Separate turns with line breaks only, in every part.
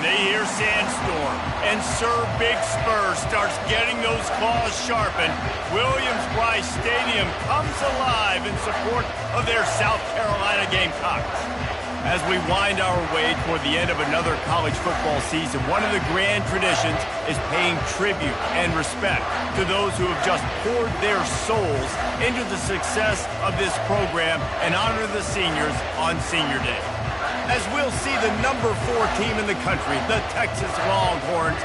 they hear Sandstorm, and Sir Big Spur starts getting those claws sharpened. Williams-Brice Stadium comes alive in support of their South Carolina Gamecocks. As we wind our way toward the end of another college football season, one of the grand traditions is paying tribute and respect to those who have just poured their souls into the success of this program and honor the seniors on Senior Day. As we'll see the number 4 team in the country, the Texas Longhorns,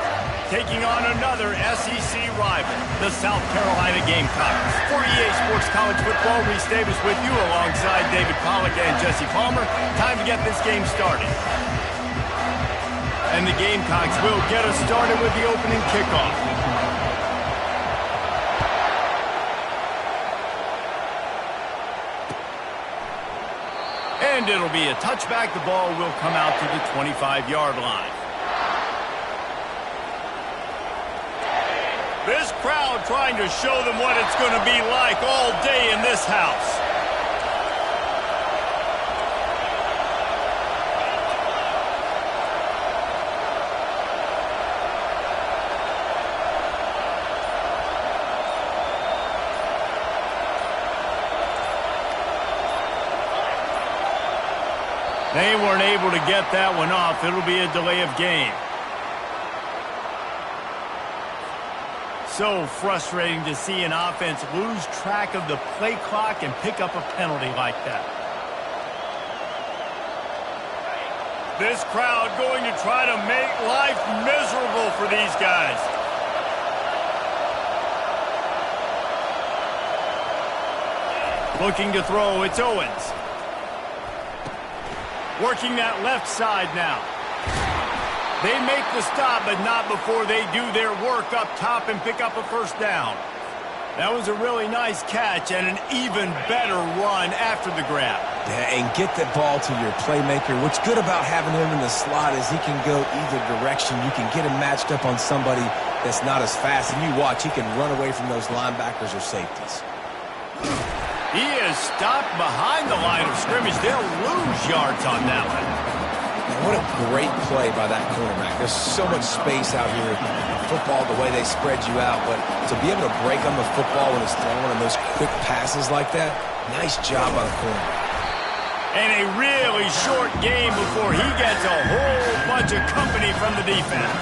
taking on another SEC rival, the South Carolina Gamecocks. For EA Sports College Football, Reese Davis with you alongside David Pollack and Jesse Palmer. Time to get this game started. And the Gamecocks will get us started with the opening kickoff. And it'll be a touchback. The ball will come out to the 25-yard line. This crowd trying to show them what it's going to be like all day in this house. They weren't able to get that one off. It'll be a delay of game. So frustrating to see an offense lose track of the play clock and pick up a penalty like that. This crowd going to try to make life miserable for these guys. Looking to throw, it's Owens. Working that left side now. They make the stop, but not before they do their work up top and pick up a first down. That was a really nice catch and an even better run after the grab.
Yeah, and get that ball to your playmaker. What's good about having him in the slot is he can go either direction. You can get him matched up on somebody that's not as fast. And you watch, he can run away from those linebackers or safeties.
He is stopped behind the line of scrimmage. They'll lose yards on that one.
What a great play by that cornerback. There's so much space out here in football, the way they spread you out. But to be able to break on the football when it's thrown on those quick passes like that, nice job by the cornerback.
And a really short game before he gets a whole bunch of company from the defense.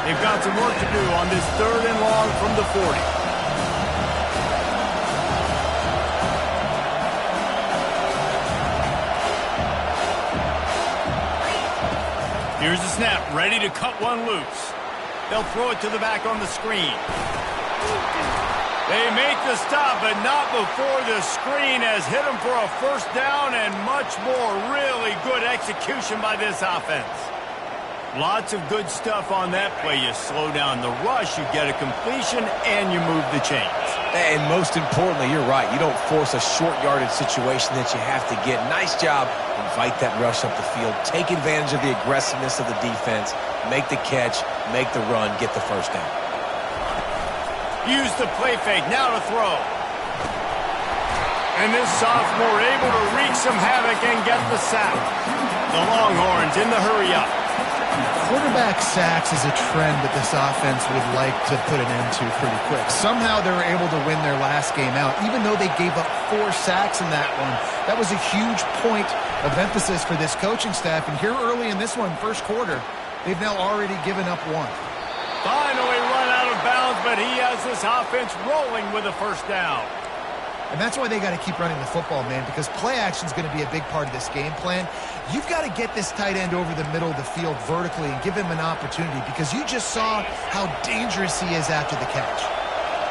They've got some work to do on this 3rd and long from the 40. Here's the snap, ready to cut one loose. They'll throw it to the back on the screen. They make the stop, but not before the screen has hit them for a first down and much more. Really good execution by this offense. Lots of good stuff on that play. You slow down the rush, you get a completion, and you move the chains.
And most importantly, you're right. You don't force a short yardage situation that you have to get. Nice job. Invite that rush up the field. Take advantage of the aggressiveness of the defense. Make the catch. Make the run. Get the first down.
Use the play fake. Now to throw. And this sophomore able to wreak some havoc and get the sack. The Longhorns in the hurry up.
Quarterback sacks is a trend that this offense would like to put an end to pretty quick. Somehow they were able to win their last game out, even though they gave up 4 sacks in that one. That was a huge point of emphasis for this coaching staff. And here early in this one, first quarter, they've now already given up 1.
Finally run out of bounds, but he has this offense rolling with a first down.
And that's why they got to keep running the football, man, because play action is going to be a big part of this game plan. You've got to get this tight end over the middle of the field vertically and give him an opportunity, because you just saw how dangerous he is after the catch.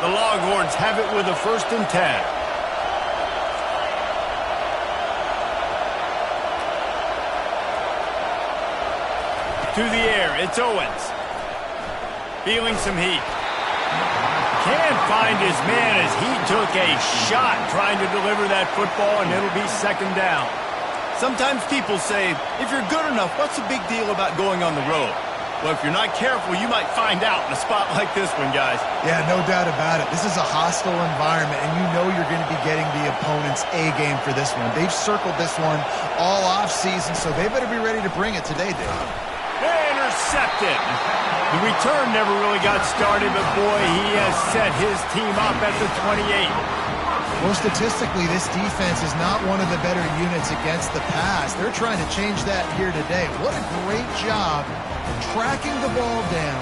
The Longhorns have it with a 1st and 10. To the air, it's Owens. Feeling some heat. Can't find his man as he took a shot trying to deliver that football, and it'll be 2nd down. Sometimes people say, if you're good enough, what's the big deal about going on the road? Well, if you're not careful, you might find out in a spot like this one, guys.
Yeah, no doubt about it. This is a hostile environment, and you know you're going to be getting the opponent's A game for this one. They've circled this one all off season, so they better be ready to bring it today, Dave.
Intercepted intercepted. The return never really got started, but boy, he has set his team up at the 28.
Well, statistically, this defense is not one of the better units against the pass. They're trying to change that here today. What a great job tracking the ball down,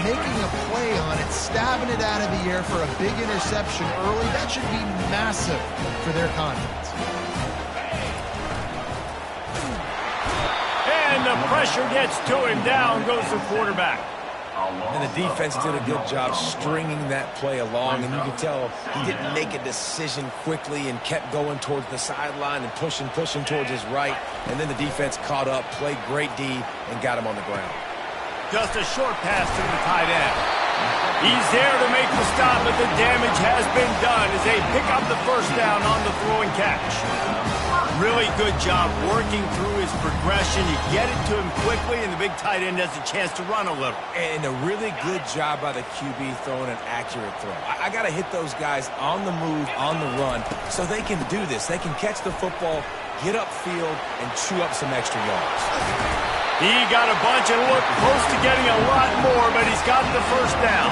making a play on it, stabbing it out of the air for a big interception early. That should be massive for their confidence.
And the pressure gets to him. Down goes the quarterback.
And the defense did a good job stringing that play along, and you could tell he didn't make a decision quickly and kept going towards the sideline and pushing towards his right, and then the defense caught up, played great D, and got him on the ground.
Just a short pass to the tight end. He's there to make the stop, but the damage has been done as they pick up the first down on the throwing catch. Really good job working through his progression. You get it to him quickly, and the big tight end has a chance to run a little.
And a really good job by the QB throwing an accurate throw. I got to hit those guys on the move, on the run, so they can do this. They can catch the football, get upfield, and chew up some extra yards.
He got a bunch and looked close to getting a lot more, but he's got the first down.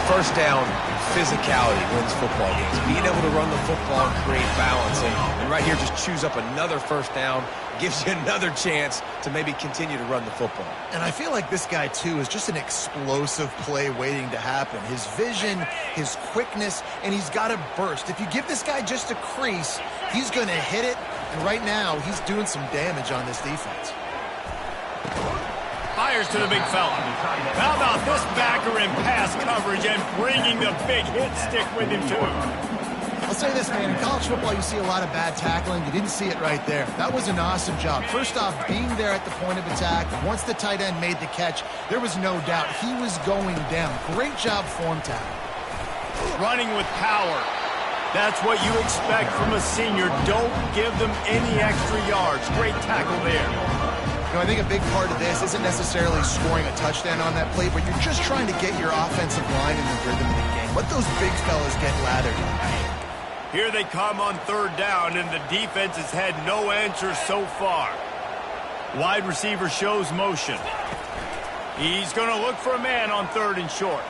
First down, physicality wins football games. Being able to run the football and create balance. And right here, just chews up another first down, gives you another chance to maybe continue to run the football.
And I feel like this guy, too, is just an explosive play waiting to happen. His vision, his quickness, and he's got a burst. If you give this guy just a crease, he's going to hit it. And right now, he's doing some damage on this defense.
Fires to the big fella. How about this backer in pass coverage and bringing the big hit stick with him, too?
I'll say this, man. In college football, you see a lot of bad tackling. You didn't see it right there. That was an awesome job. First off, being there at the point of attack. Once the tight end made the catch, there was no doubt he was going down. Great job form tackle.
Running with power. That's what you expect from a senior. Don't give them any extra yards. Great tackle there.
You know, I think a big part of this isn't necessarily scoring a touchdown on that play, but you're just trying to get your offensive line in the rhythm of the game. Let those big fellas get lathered.
Here they come on third down, and the defense has had no answer so far. Wide receiver shows motion. He's going to look for a man on third and short.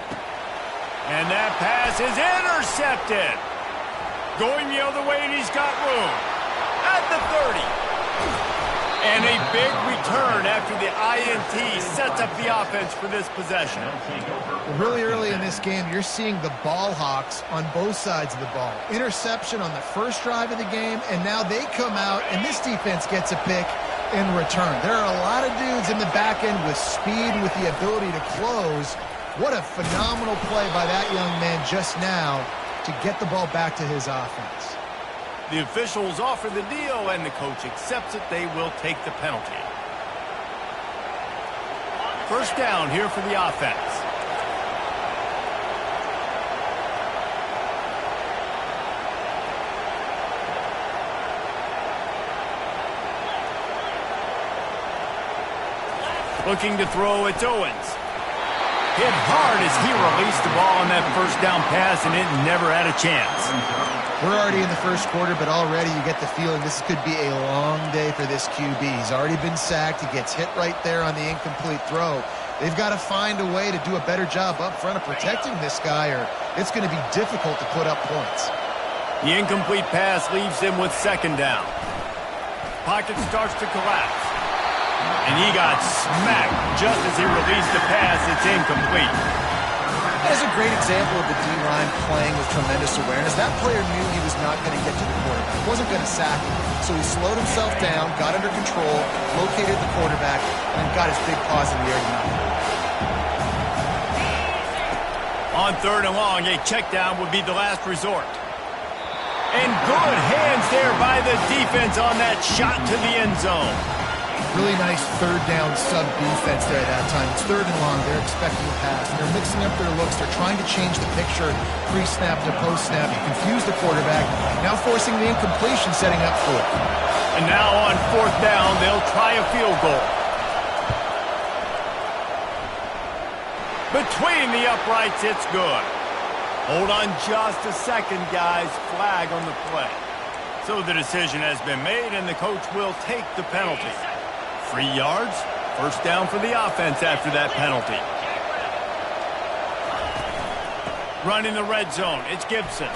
And that pass is intercepted. Going the other way, and he's got room. At the 30. And a big return after the INT sets up the offense for this possession.
Really early in this game, you're seeing the ball hawks on both sides of the ball. Interception on the first drive of the game, and now they come out, and this defense gets a pick in return. There are a lot of dudes in the back end with speed, with the ability to close. What a phenomenal play by that young man just now to get the ball back to his offense.
The officials offer the deal, and the coach accepts it. They will take the penalty. First down here for the offense. Looking to throw, it's Owens. Hit hard as he released the ball on that first down pass, and it never had a chance.
We're already in the first quarter, but already you get the feeling this could be a long day for this QB. He's already been sacked. He gets hit right there on the incomplete throw. They've got to find a way to do a better job up front of protecting this guy, or it's going to be difficult to put up points.
The incomplete pass leaves him with second down. Pocket starts to collapse. And he got smacked just as he released the pass. It's incomplete.
That is a great example of the D-line playing with tremendous awareness. That player knew he was not going to get to the quarterback. He wasn't going to sack him. So he slowed himself down, got under control, located the quarterback, and then got his big paws in the air to knock him.
On third and long, a check down would be the last resort. And good hands there by the defense on that shot to the end zone.
Really nice third down sub-defense there at that time. It's third and long. They're expecting a pass. And they're mixing up their looks. They're trying to change the picture pre-snap to post-snap. You confuse the quarterback. Now forcing the incompletion, setting up for it.
And now on fourth down, they'll try a field goal. Between the uprights, it's good. Hold on just a second, guys. Flag on the play. So the decision has been made, and the coach will take the penalty. 3 yards First down for the offense after that penalty. Running the red zone, it's Gibson.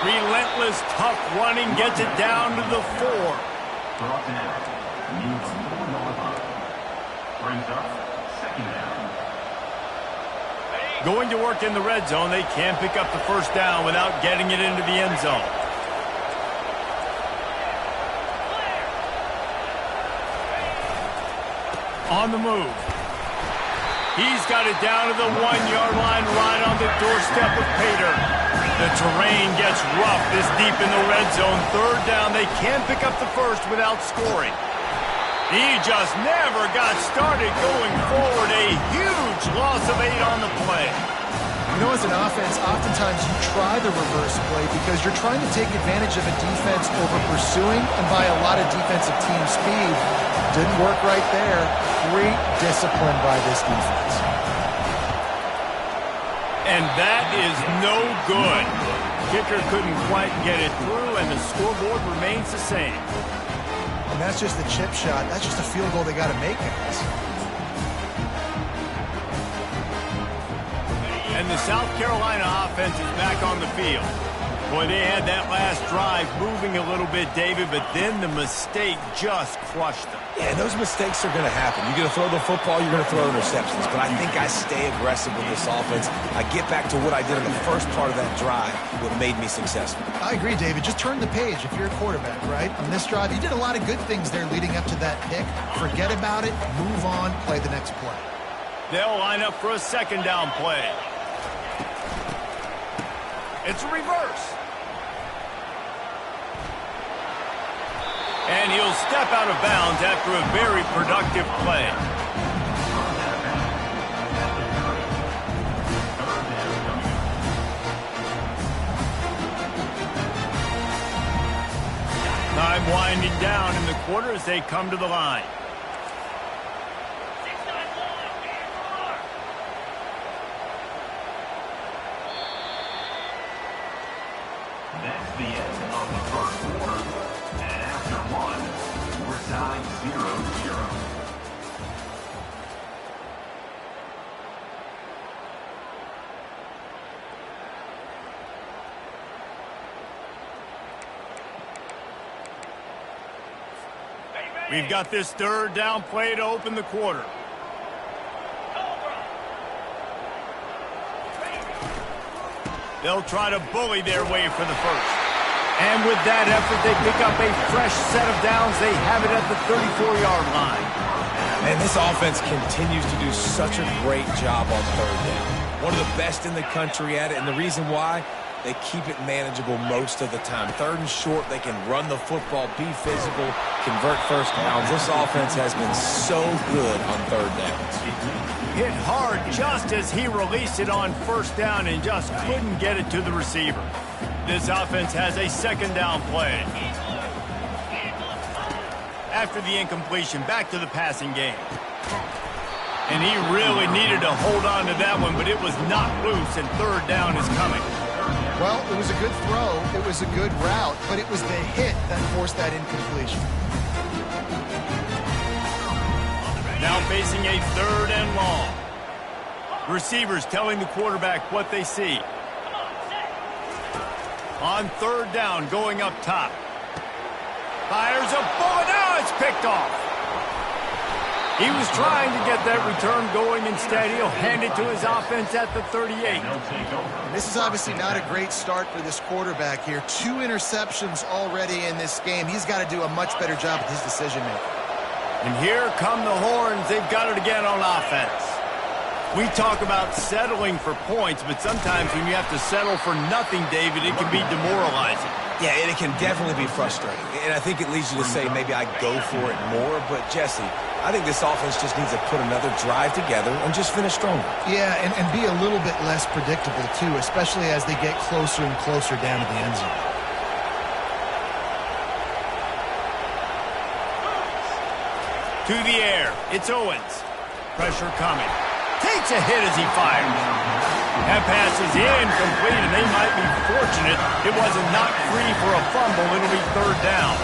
Relentless, tough running, gets it down to the 4.
Brought down. Needs 4 yard line. Brings up second down.
Going to work in the red zone, they can pick up the first down without getting it into the end zone. On the move. He's got it down to the 1-yard line, right on the doorstep of Pater. The terrain gets rough this deep in the red zone. Third down, they can pick up the first without scoring. He just never got started going forward. A huge loss of 8 on the play.
You know, as an offense, oftentimes you try the reverse play because you're trying to take advantage of a defense over pursuing and by a lot of defensive team speed. Didn't work right there. Great discipline by this defense.
And that is no good. Kicker couldn't quite get it through, and the scoreboard remains the same.
And that's just the chip shot. That's just a field goal they got to make, guys.
And the South Carolina offense is back on the field. Boy, they had that last drive moving a little bit, David, but then the mistake just crushed them.
Yeah, and those mistakes are going to happen. You're going to throw the football, you're going to throw interceptions. But I think I stay aggressive with this offense. I get back to what I did in the first part of that drive, what made me successful.
I agree, David. Just turn the page if you're a quarterback, right? On this drive, you did a lot of good things there leading up to that pick. Forget about it, move on, play the next play.
They'll line up for a second down play. It's a reverse. And he'll step out of bounds after a very productive play. Time winding down in the quarter as they come to the line.
That's the end of the first quarter. And after one, we're tied 0-0.
We've got this third down play to open the quarter. They'll try to bully their way for the first. And with that effort, they pick up a fresh set of downs. They have it at the 34-yard line.
Man, this offense continues to do such a great job on third down. One of the best in the country at it, and the reason why, they keep it manageable most of the time. Third and short, they can run the football, be physical, convert first downs. This offense has been so good on third downs.
Hit hard just as he released it on first down and just couldn't get it to the receiver. This offense has a second down play. After the incompletion, back to the passing game. And he really needed to hold on to that one, but it was not loose, and third down is coming.
Well, it was a good throw, it was a good route, but it was the hit that forced that incompletion.
Now facing a third and long. Receivers telling the quarterback what they see. On third down, going up top. Fires a bullet. Now it's picked off. He was trying to get that return going. Instead, he'll hand it to his offense at the 38.
This is obviously not a great start for this quarterback here. 2 interceptions already in this game. He's got to do a much better job with his decision-making.
And here come the horns. They've got it again on offense. We talk about settling for points, but sometimes when you have to settle for nothing, David, it can be demoralizing.
Yeah, and it can definitely be frustrating. And I think it leads you to say maybe I go for it more. But, Jesse, I think this offense just needs to put another drive together and just finish stronger.
Yeah, and be a little bit less predictable, too, especially as they get closer and closer down to the end zone.
To the air, it's Owens. Pressure coming. Takes a hit as he fires. That pass is incomplete, and they might be fortunate it wasn't knocked free for a fumble. It'll be third down.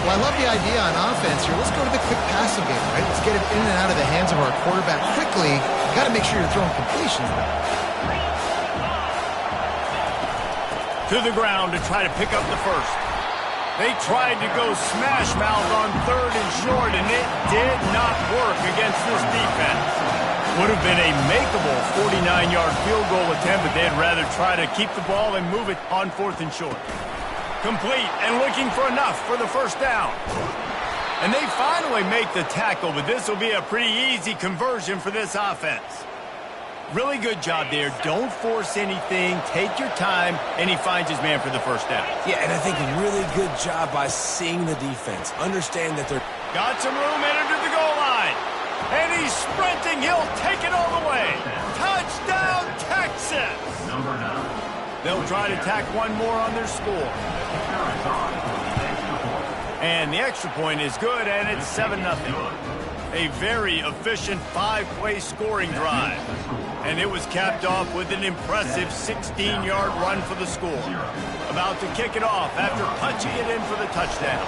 Well, I love the idea on offense here. Let's go to the quick passing game, right? Let's get it in and out of the hands of our quarterback quickly. You got to make sure you're throwing completions.
To the ground to try to pick up the first. They tried to go smash mouth on 3rd and short, and it did not work against this defense. Would have been a makeable 49-yard field goal attempt, but they'd rather try to keep the ball and move it on 4th and short. Complete and looking for enough for the first down. And they finally make the tackle, but this will be a pretty easy conversion for this offense. Really good job there. Don't force anything. Take your time, and he finds his man for the first down.
Yeah, and I think a really good job by seeing the defense. Understand that they're...
Got some room, entered to the goal line. And he's sprinting. He'll take it all the way. Touchdown, Texas!
Number 9.
They'll try to tack one more on their score. And the extra point is good, and it's 7-0. A very efficient 5-play scoring drive. And it was capped off with an impressive 16-yard run for the score. About to kick it off after punching it in for the touchdown.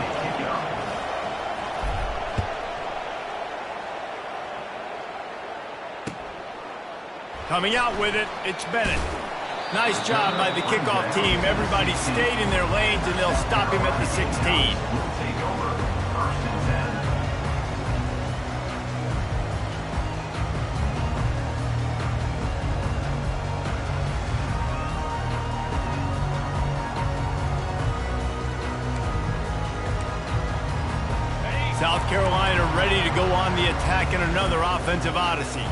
Coming out with it, it's Bennett. Nice job by the kickoff team. Everybody stayed in their lanes, and they'll stop him at the 16. South Carolina ready to go on the attack in another offensive odyssey.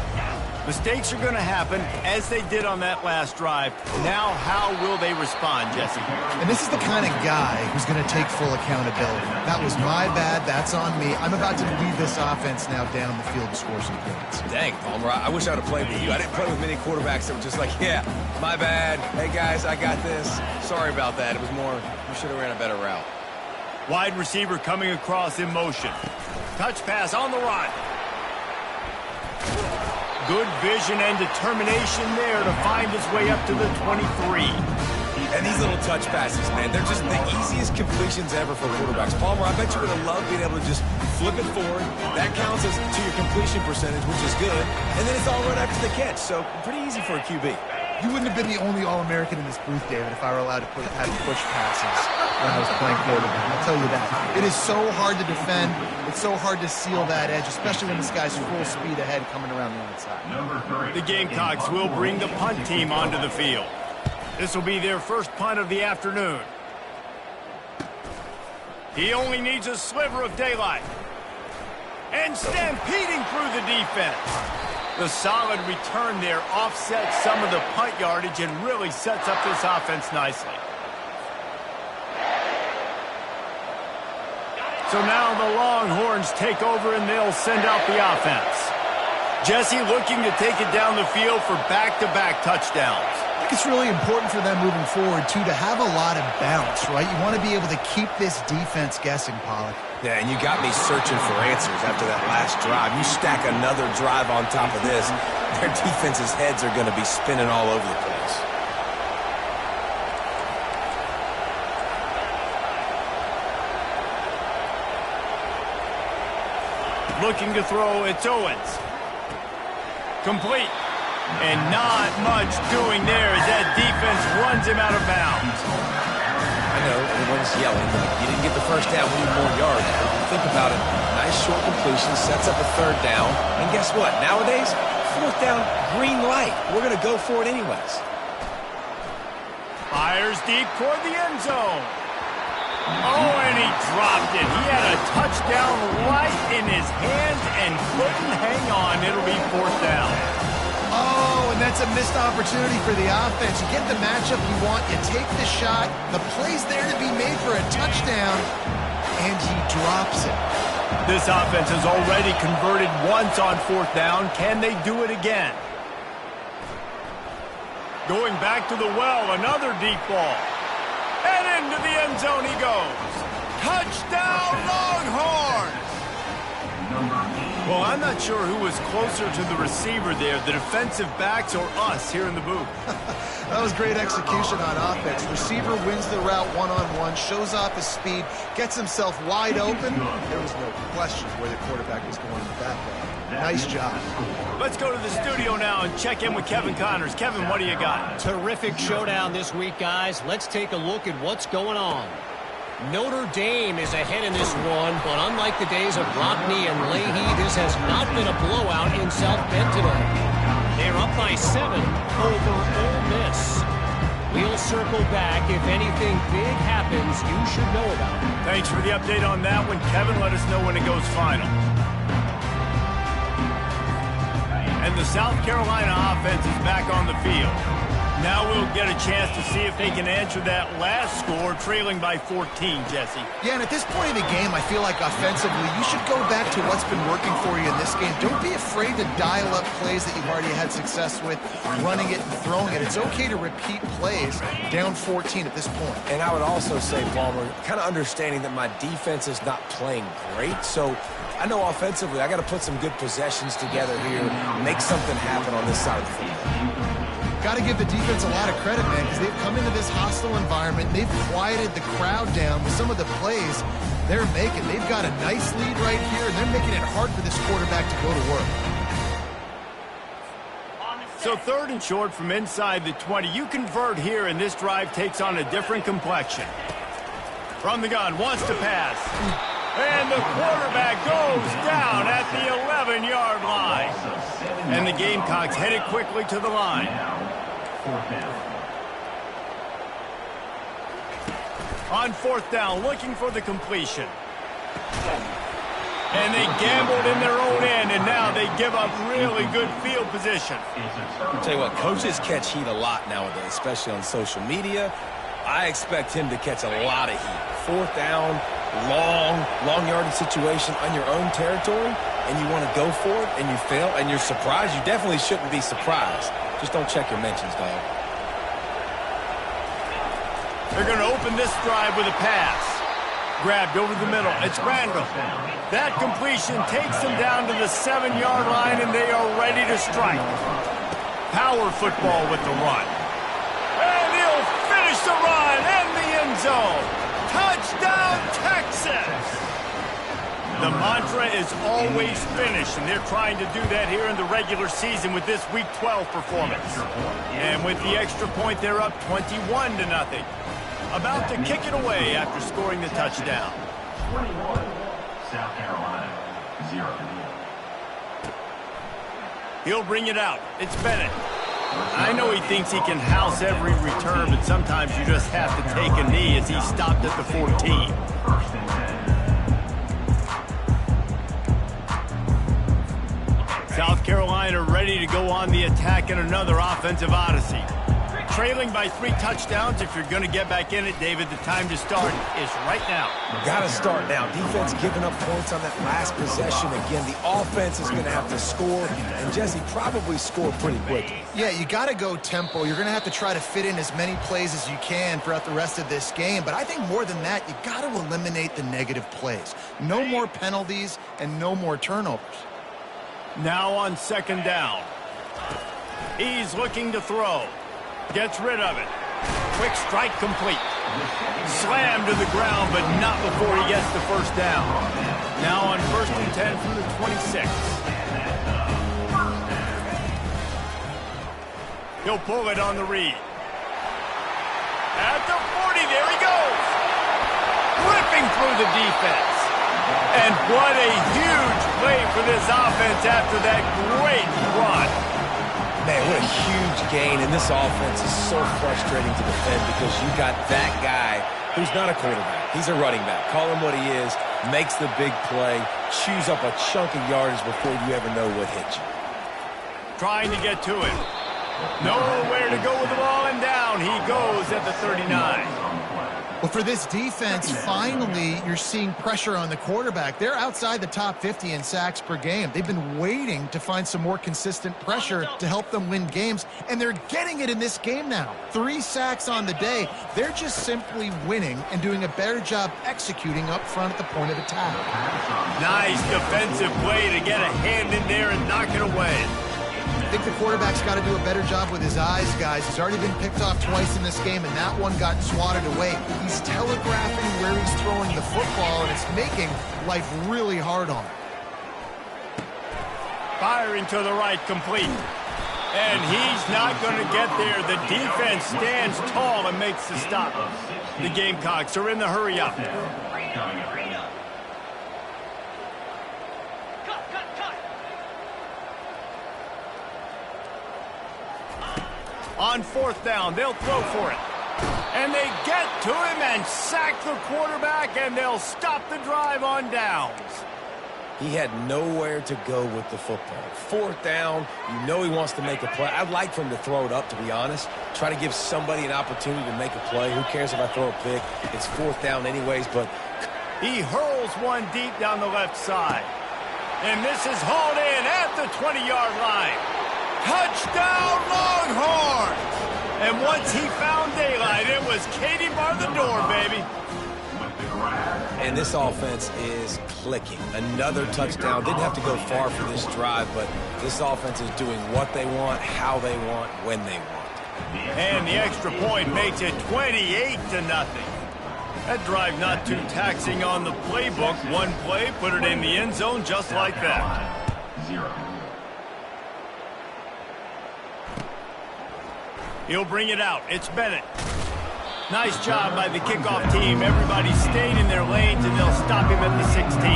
Mistakes are going to happen, as they did on that last drive. Now, how will they respond, Jesse?
And this is the kind of guy who's going to take full accountability. That was my bad. That's on me. I'm about to lead this offense now down the field to score some points.
Dang, Palmer, I wish I would have played with you. I didn't play with many quarterbacks that were just like, yeah, my bad. Hey, guys, I got this. Sorry about that. It was more, we should have ran a better route.
Wide receiver coming across in motion. Touch pass on the run. Good vision and determination there to find his way up to the 23.
And these little touch passes, man, they're just the easiest completions ever for quarterbacks. Palmer, I bet you would have loved being able to just flip it forward. That counts as to your completion percentage, which is good. And then it's all right after the catch, so pretty easy for a QB.
You wouldn't have been the only All-American in this booth, David, if I were allowed to have push passes when I was playing quarterback. I'll tell you that. It is so hard to defend. It's so hard to seal that edge, especially when this guy's full speed ahead coming around the outside.
The Gamecocks will bring the punt team onto the field. This will be their first punt of the afternoon. He only needs a sliver of daylight. And stampeding through the defense. The solid return there offsets some of the punt yardage and really sets up this offense nicely. So now the Longhorns take over and they'll send out the offense. Jesse looking to take it down the field for back-to-back touchdowns.
I think it's really important for them moving forward, too, to have a lot of bounce, right? You want to be able to keep this defense guessing, Pollack.
Yeah, and you got me searching for answers after that last drive. You stack another drive on top of this, their defense's heads are going to be spinning all over the place.
Looking to throw, it's Owens. Complete. And not much doing there as that defense runs him out of bounds.
I know, everyone's yelling, but you didn't get the first down, we need more yards. But if you think about it, nice short completion, sets up a 3rd down. And guess what? Nowadays, 4th down, green light. We're going to go for it anyways.
Fires deep toward the end zone. Oh, and he dropped it. He had a touchdown right in his hands and couldn't hang on. It'll be 4th down.
Oh, and that's a missed opportunity for the offense. You get the matchup you want, you take the shot, the play's there to be made for a touchdown, and he drops it.
This offense has already converted once on 4th down. Can they do it again? Going back to the well, another deep ball. And into the end zone he goes. Touchdown, Longhorns! Well, I'm not sure who was closer to the receiver there, the defensive backs or us here in the booth.
That was great execution on offense. Receiver wins the route one-on-one, shows off his speed, gets himself wide open. There was no question where the quarterback was going with that ball. Nice job.
Let's go to the studio now and check in with Kevin Connors. Kevin, what do you got?
Terrific showdown this week, guys. Let's take a look at what's going on. Notre Dame is ahead in this one, but unlike the days of Rockne and Leahy, this has not been a blowout in South Bend today. They're up by 7 over Ole Miss. We'll circle back. If anything big happens, you should know about it.
Thanks for the update on that one, Kevin. Let us know when it goes final. And the South Carolina offense is back on the field. Now we'll get a chance to see if they can answer that last score, trailing by 14, Jesse.
Yeah, and at this point in the game, I feel like offensively, you should go back to what's been working for you in this game. Don't be afraid to dial up plays that you've already had success with, running it and throwing it. It's okay to repeat plays down 14 at this point.
And I would also say, Palmer, kind of understanding that my defense is not playing great, so I know offensively I got to put some good possessions together here, make something happen on this side of the football.
Got to give the defense a lot of credit, man, because they've come into this hostile environment. They've quieted the crowd down with some of the plays they're making. They've got a nice lead right here, and they're making it hard for this quarterback to go to work.
So 3rd and short from inside the 20. You convert here, and this drive takes on a different complexion. From the gun, wants to pass. And the quarterback goes down at the 11-yard line. And the Gamecocks headed quickly to the line. On 4th down, looking for the completion. And they gambled in their own end, and now they give up really good field position.
I'll tell you what, coaches catch heat a lot nowadays, especially on social media. I expect him to catch a lot of heat. 4th down, long yardage situation on your own territory, and you want to go for it, and you fail, and you're surprised. You definitely shouldn't be surprised. Just don't check your mentions, dog.
They're going to open this drive with a pass. Grabbed over the middle. It's Randall. That completion takes them down to the 7-yard line, and they are ready to strike. Power football with the run. And he'll finish the run in the end zone. Touchdown, Texas! The mantra is always finish, and they're trying to do that here in the regular season with this Week 12 performance. And with the extra point, they're up 21-0. About to kick it away after scoring the touchdown.
21, South Carolina, 0.
He'll bring it out. It's Bennett. I know he thinks he can house every return, but sometimes you just have to take a knee as he stopped at the 14. South Carolina ready to go on the attack in another offensive odyssey. Trailing by 3 touchdowns. If you're going to get back in it, David, the time to start is right now.
Got to start now. Defense giving up points on that last possession. Again, the offense is going to have to score, and Jesse probably score pretty quickly.
Yeah, you got to go tempo. You're going to have to try to fit in as many plays as you can throughout the rest of this game. But I think more than that, you got to eliminate the negative plays. No more penalties and no more turnovers.
Now on 2nd down. He's looking to throw. Gets rid of it. Quick strike complete. Slammed to the ground, but not before he gets the 1st down. Now on 1st and 10 from the 26. He'll pull it on the read. At the 40, there he goes. Ripping through the defense. And what a huge play for this offense after that great run.
Man, what a huge gain, and this offense is so frustrating to defend because you got that guy who's not a quarterback. He's a running back. Call him what he is, makes the big play, chews up a chunk of yardage before you ever know what hit you.
Trying to get to it. Nowhere to go with the ball, and down he goes at the 39.
Well, for this defense, finally, you're seeing pressure on the quarterback. They're outside the top 50 in sacks per game. They've been waiting to find some more consistent pressure to help them win games, and they're getting it in this game now. 3 sacks on the day. They're just simply winning and doing a better job executing up front at the point of attack.
Nice defensive play to get a hand in there and knock it away.
I think the quarterback's got to do a better job with his eyes, guys. He's already been picked off twice in this game, and that one got swatted away. He's telegraphing where he's throwing the football, and it's making life really hard on him.
Firing to the right, complete. And he's not going to get there. The defense stands tall and makes the stop. The Gamecocks are in the hurry up. On 4th down, they'll throw for it. And they get to him and sack the quarterback, and they'll stop the drive on downs.
He had nowhere to go with the football. 4th down, you know he wants to make a play. I'd like for him to throw it up, to be honest. Try to give somebody an opportunity to make a play. Who cares if I throw a pick? It's 4th down anyways, but...
He hurls one deep down the left side. And this is hauled in at the 20-yard line. Touchdown, Longhorns! And once he found daylight, it was Katie bar the door, baby.
And this offense is clicking. Another touchdown. Didn't have to go far for this drive, but this offense is doing what they want, how they want, when they want.
And the extra point makes it 28-0. That drive not too taxing on the playbook. One play, put it in the end zone just like that.
0.
He'll bring it out. It's Bennett. Nice job by the kickoff team. Everybody stayed in their lanes, and they'll stop him at the 16.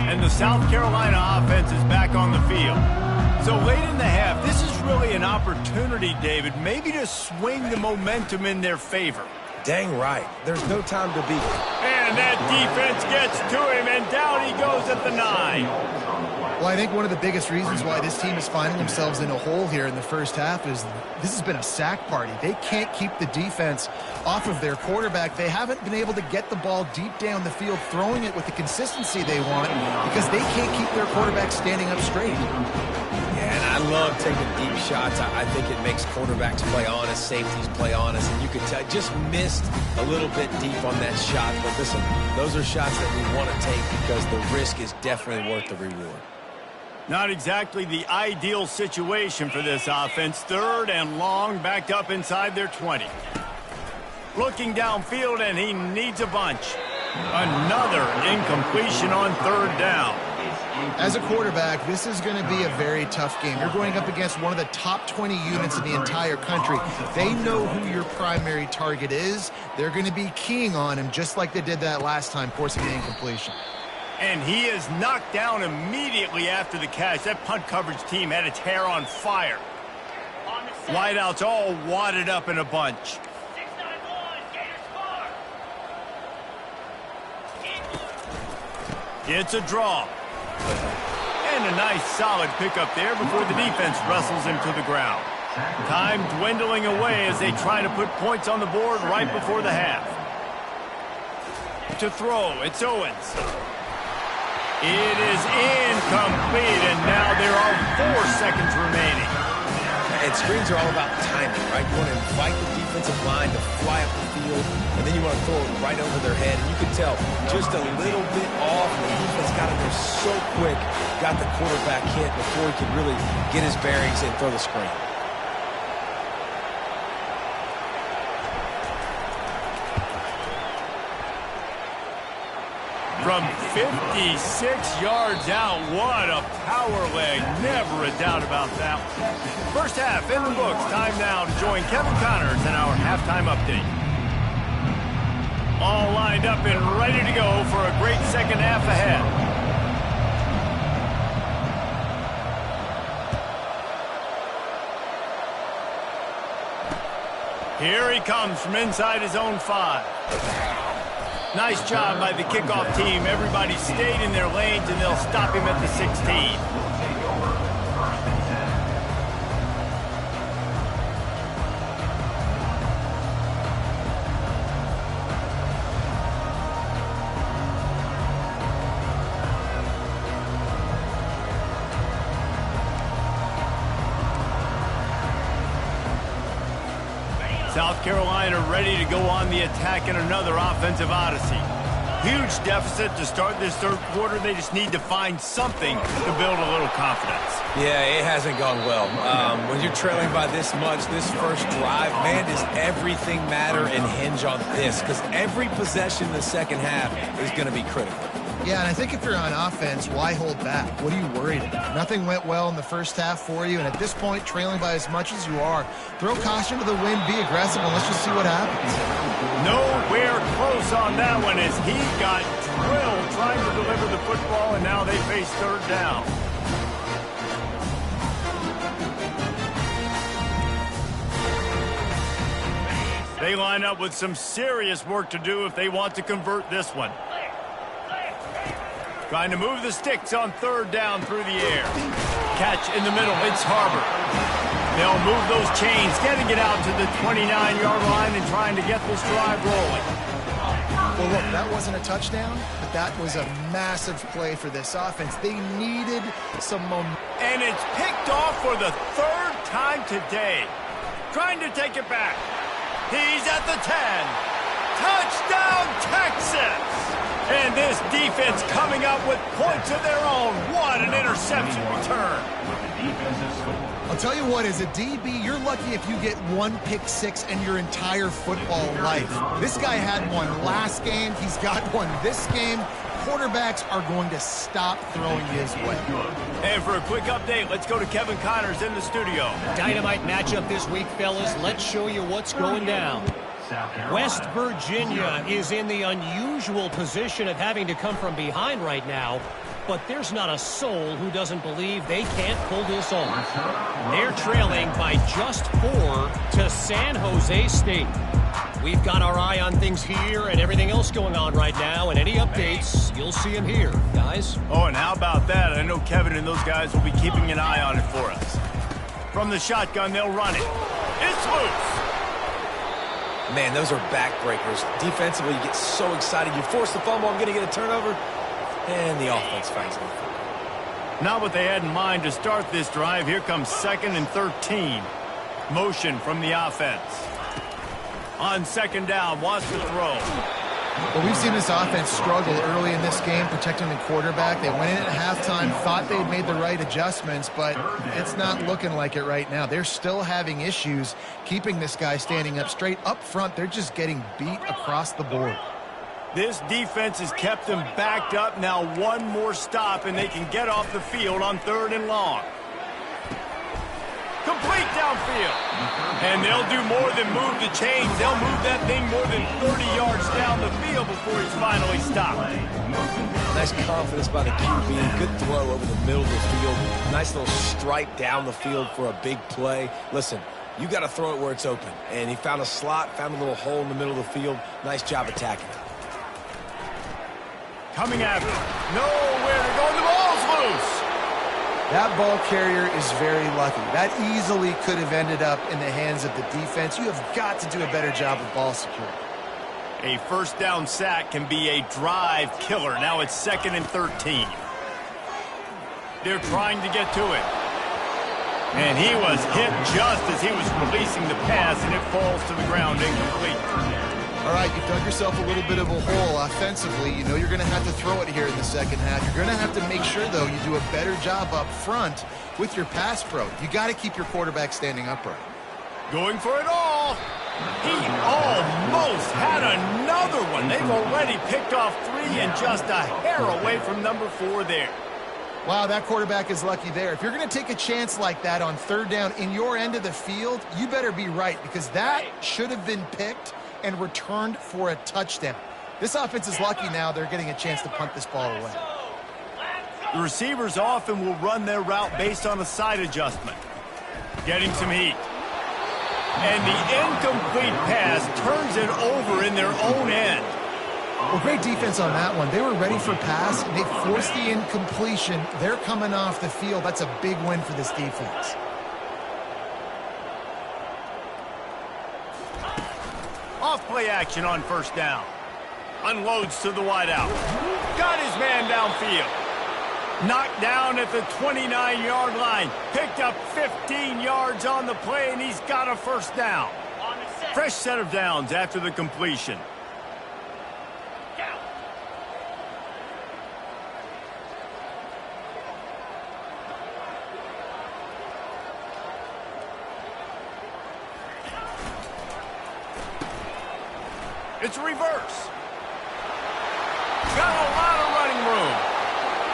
And the South Carolina offense is back on the field. So late in the half, this is really an opportunity, David, maybe to swing the momentum in their favor.
Dang right. There's no time to beat.
And that defense gets to him, and down he goes at the 9.
Well, I think one of the biggest reasons why this team is finding themselves in a hole here in the first half is this has been a sack party. They can't keep the defense off of their quarterback. They haven't been able to get the ball deep down the field, throwing it with the consistency they want because they can't keep their quarterback standing up straight.
Yeah, and I love taking deep shots. I think it makes quarterbacks play honest, safeties play honest, and you could tell just missed a little bit deep on that shot. But listen, those are shots that we want to take because the risk is definitely worth the reward.
Not exactly the ideal situation for this offense. 3rd and long, backed up inside their 20. Looking downfield, and he needs a bunch. Another incompletion on 3rd down.
As a quarterback, this is going to be a very tough game. You're going up against one of the top 20 units in the entire country. They know who your primary target is. They're going to be keying on him just like they did that last time, forcing the incompletion.
And he is knocked down immediately after the catch. That punt coverage team had its hair on fire. Wideouts all wadded up in a bunch. It's a draw. And a nice solid pickup there before the defense wrestles him to the ground. Time dwindling away as they try to put points on the board right before the half. To throw, it's Owens. It is incomplete, and now there are 4 seconds remaining.
And screens are all about timing, right? You want to invite the defensive line to fly up the field, and then you want to throw it right over their head. And you can tell just a little bit off. The defense got in there so quick, got the quarterback hit before he could really get his bearings and throw the screen.
From 56 yards out, what a power leg. Never a doubt about that. First half in the books. Time now to join Kevin Connors in our halftime update. All lined up and ready to go for a great second half ahead. Here he comes from inside his own 5. Nice job by the kickoff team. Everybody stayed in their lanes, and they'll stop him at the 16. South Carolina ready to go on the attack in another offensive odyssey. Huge deficit to start this third quarter. They just need to find something to build a little confidence.
Yeah, it hasn't gone well. When you're trailing by this much, this first drive, man, does everything matter and hinge on this? Because every possession in the second half is going to be critical.
Yeah, and I think if you're on offense, why hold back? What are you worried about? Nothing went well in the first half for you, and at this point, trailing by as much as you are, throw caution to the wind, be aggressive, and let's just see what happens.
Nowhere close on that one as he got drilled trying to deliver the football, and now they face third down. They line up with some serious work to do if they want to convert this one. Trying to move the sticks on third down through the air. Catch in the middle. It's Harbor. They'll move those chains, getting it out to the 29-yard line and trying to get this drive rolling.
Well, look, that wasn't a touchdown, but that was a massive play for this offense. They needed some momentum.
And it's picked off for the third time today. Trying to take it back. He's at the 10. Touchdown, Texas! And this defense coming up with points of their own. What an interception return.
I'll tell you what, as a DB, you're lucky if you get one pick six in your entire football life. This guy had one last game. He's got one this game. Quarterbacks are going to stop throwing his way.
And for a quick update, let's go to Kevin Connors in the studio.
Dynamite matchup this week, fellas. Let's show you what's going down. West Virginia is in the unusual position of having to come from behind right now, but there's not a soul who doesn't believe they can't pull this off. They're trailing by just 4 to San Jose State. We've got our eye on things here and everything else going on right now, and any updates, you'll see them here, guys.
Oh, and how about that? I know Kevin and those guys will be keeping an eye on it for us. From the shotgun, they'll run it. It's loose.
Man, those are backbreakers. Defensively, you get so excited. You force the fumble, I'm going to get a turnover, and the offense finds it.
Not what they had in mind to start this drive. Here comes 2nd and 13. Motion from the offense. On second down, wants to throw.
Well, we've seen this offense struggle early in this game, protecting the quarterback. They went in at halftime, thought they'd made the right adjustments, but it's not looking like it right now. They're still having issues keeping this guy standing up straight. Up front, they're just getting beat across the board.
This defense has kept them backed up. Now one more stop, and they can get off the field on 3rd and long. Complete downfield. And they'll do more than move the chains. They'll move that thing more than 30 yards down the field before he's finally stopped.
Nice confidence by the QB. Good throw over the middle of the field. Nice little stripe down the field for a big play. Listen, you got to throw it where it's open. And he found a slot, found a little hole in the middle of the field. Nice job attacking it.
Coming after him. Nowhere to go. The ball's loose.
That ball carrier is very lucky. That easily could have ended up in the hands of the defense. You have got to do a better job of ball security.
A first down sack can be a drive killer. Now it's 2nd and 13. They're trying to get to it. And he was hit just as he was releasing the pass, and it falls to the ground incomplete.
All right, you've dug yourself a little bit of a hole offensively. You know you're going to have to throw it here in the second half. You're going to have to make sure, though, you do a better job up front with your pass pro. You got to keep your quarterback standing upright.
Going for it all. He almost had another one. They've already picked off 3 and just a hair away from number 4 there.
Wow, that quarterback is lucky there. If you're going to take a chance like that on 3rd down in your end of the field, you better be right, because that should have been picked and returned for a touchdown. This offense is lucky now they're getting a chance to punt this ball away.
The receivers often will run their route based on a side adjustment. Getting some heat. And the incomplete pass turns it over in their own end.
Well, great defense on that one. They were ready for pass. They forced the incompletion. They're coming off the field. That's a big win for this defense.
Off play action on first down. Unloads to the wideout. Got his man downfield. Knocked down at the 29-yard line. Picked up 15 yards on the play, and he's got a first down. Fresh set of downs after the completion. It's reverse. Got a lot of running room.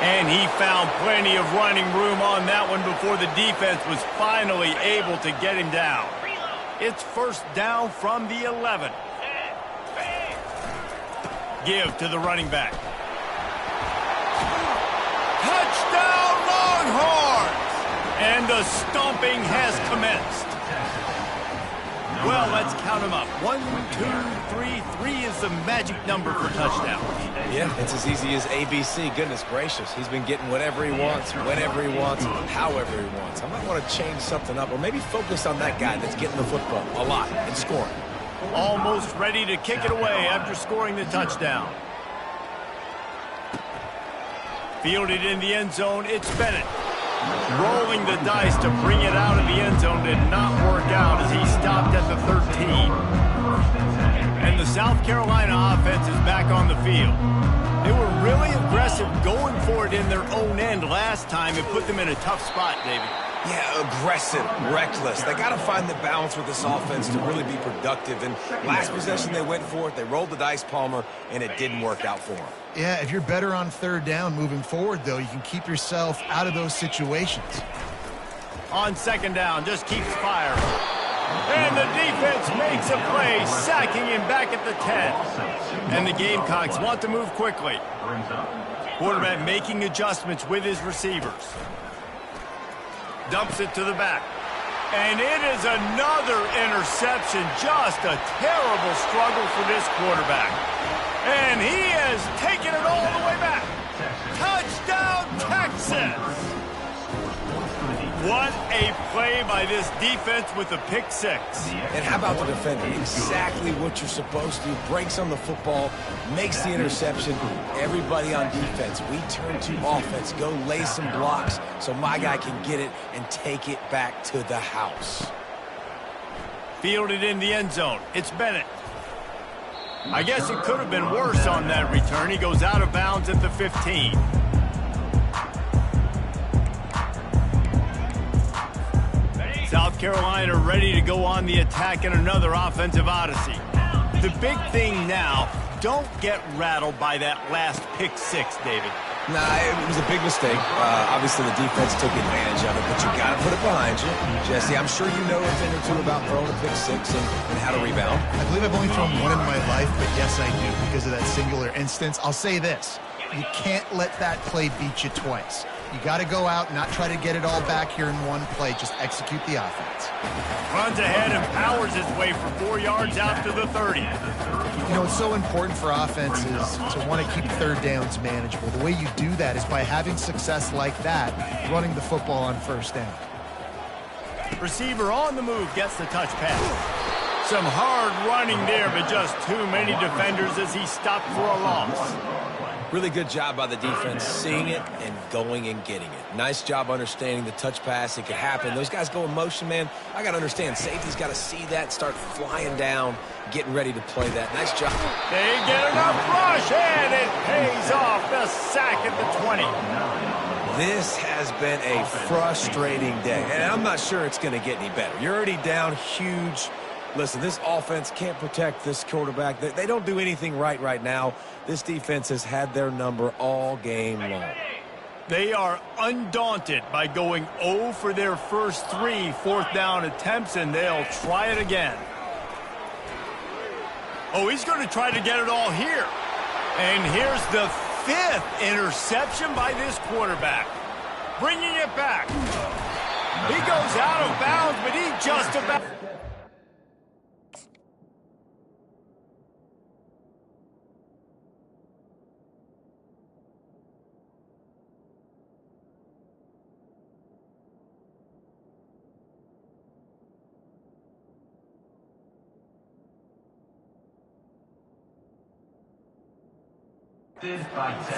And he found plenty of running room on that one before the defense was finally able to get him down. It's first down from the 11. Give to the running back. Touchdown Longhorns! And the stomping has commenced. Well, let's count them up. 1, 2, 3. 3 is the magic number for touchdowns.
Yeah, it's as easy as ABC. Goodness gracious. He's been getting whatever he wants, whenever he wants, however he wants. I might want to change something up or maybe focus on that guy that's getting the football a lot and scoring.
Almost ready to kick it away after scoring the touchdown. Fielded in the end zone, it's Bennett. Rolling the dice to bring it out of the end zone did not work out as he stopped at the 13. And the South Carolina offense is back on the field. They were really aggressive going for it in their own end last time. It put them in a tough spot, David.
Yeah, aggressive, reckless. They got to find the balance with this offense to really be productive. And last possession, they went for it. They rolled the dice, Palmer, and it didn't work out for them.
Yeah, if you're better on third down moving forward, though, you can keep yourself out of those situations.
On second down, just keeps firing. And the defense makes a play, sacking him back at the 10. And the Gamecocks want to move quickly. Quarterback making adjustments with his receivers. Dumps it to the back. And it is another interception. Just a terrible struggle for this quarterback. And he has taken it all the way back. Touchdown, Texas! What a play by this defense with a pick six.
And how about the defender? Exactly what you're supposed to do. Breaks on the football, makes the interception. Everybody on defense, we turn to offense. Go lay some blocks so my guy can get it and take it back to the house.
Fielded in the end zone. It's Bennett. I guess it could have been worse on that return. He goes out of bounds at the 15. South Carolina ready to go on the attack in another offensive odyssey. The big thing now, don't get rattled by that last pick six, David.
Nah, it was a big mistake. Obviously, the defense took advantage of it, but you got to put it behind you. Jesse, I'm sure you know a thing or two about throwing a pick six and how to rebound.
I believe I've only thrown one in my life, but yes, I do because of that singular instance. I'll say this. You can't let that play beat you twice. You got to go out and not try to get it all back here in one play. Just execute the offense.
Runs ahead and powers his way for 4 yards out to the 30.
You know, it's so important for offenses to want to keep third downs manageable. The way you do that is by having success like that, running the football on first down.
Receiver on the move gets the touch pass. Some hard running there, but just too many defenders as he stopped for a loss.
Really good job by the defense, seeing it and going and getting it. Nice job understanding the touch pass. It could happen. Those guys go in motion, man. I got to understand, safety's got to see that, start flying down, getting ready to play that. Nice job.
They get enough rush, and it pays off. The sack at the 20.
This has been a frustrating day, and I'm not sure it's going to get any better. You're already down huge. Listen, this offense can't protect this quarterback. They don't do anything right now. This defense has had their number all game long.
They are undaunted by going 0 for their first 3 fourth down attempts, and they'll try it again. Oh, he's going to try to get it all here. And here's the 5th interception by this quarterback. Bringing it back. He goes out of bounds, but he just about...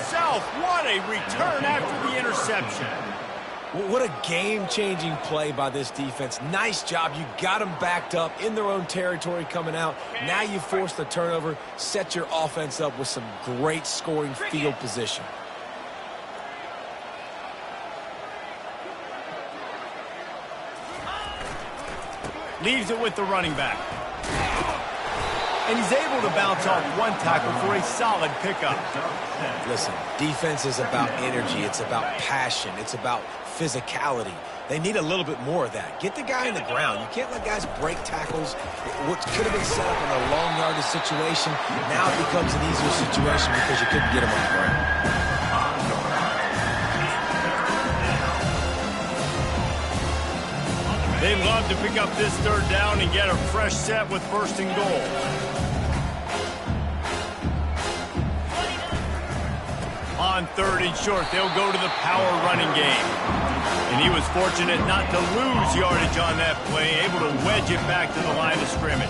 South, what a return after the interception.
What a game-changing play by this defense. Nice job. You got them backed up in their own territory coming out. Now you force the turnover, set your offense up with some great scoring field position.
Leaves it with the running back. And he's able to bounce off one tackle for a solid pickup.
Listen, defense is about energy. It's about passion. It's about physicality. They need a little bit more of that. Get the guy in the ground. You can't let guys break tackles. What could have been set up in a long yardage situation, now it becomes an easier situation because you couldn't get him on the ground.
They'd love to pick up this third down and get a fresh set with first and goal. On third and short, they'll go to the power running game. And he was fortunate not to lose yardage on that play, able to wedge it back to the line of scrimmage.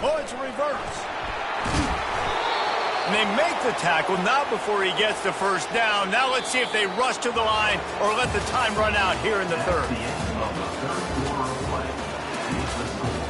Oh, it's a reverse. And they make the tackle, not before he gets the first down. Now let's see if they rush to the line or let the time run out here in the third.
The end of the third quarter of play. Here's the score.